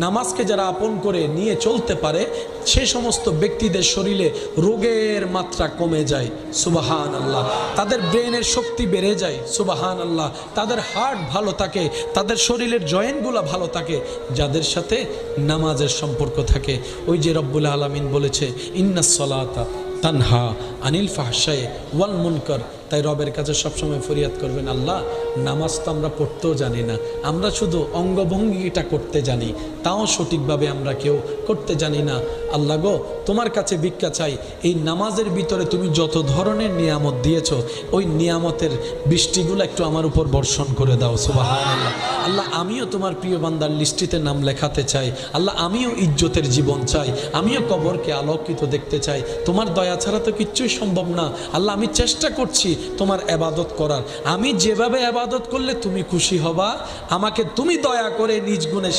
নামাজকে যারা আপন করে নিয়ে চলতে পারে সে সমস্ত ব্যক্তিদের শরীরে রোগের মাত্রা কমে যায়, সুবহান আল্লাহ। তাদের ব্রেনের শক্তি বেড়ে যায়, সুবহান আল্লাহ। তাদের হার্ট ভালো থাকে, তাদের শরীরের জয়েন্টগুলো ভালো থাকে যাদের সাথে নামাজের সম্পর্ক থাকে। ওই যে রব্বুল আলামিন বলেছে ইন্নাস সালাতা তানহা আনিল ফাহশায়ে ওয়াল মুনকার। তাই রবের কাছে সবসময় ফরিয়াদ করবেন, আল্লাহ নামাজ তো আমরা পড়তেও জানি না, আমরা শুধু অঙ্গভঙ্গিটা করতে জানি, তাও সঠিকভাবে আমরা কেউ করতে জানি না। আল্লাহ গো, তোমার কাছে ভিক্ষা চাই, এই নামাজের ভিতরে তুমি যত ধরনের নিয়ামত দিয়েছো ওই নিয়ামতের বৃষ্টিগুলো একটু আমার উপর বর্ষণ করে দাও, সুবহানাল্লাহ। আল্লাহ আমিও তোমার প্রিয় বান্দার লিস্টিতে নাম লেখাতে চাই। আল্লাহ আমিও ইজ্জতের জীবন চাই, আমিও কবরকে আলোকিত দেখতে চাই। তোমার দয়া ছাড়া তো কিচ্ছুই সম্ভব না। আল্লাহ আমি চেষ্টা করছি তোমার ইবাদত করার, আমি যেভাবে ইবাদত করলে তুমি খুশি হবা আমাকে তুমি দয়া করে নিজ গুণে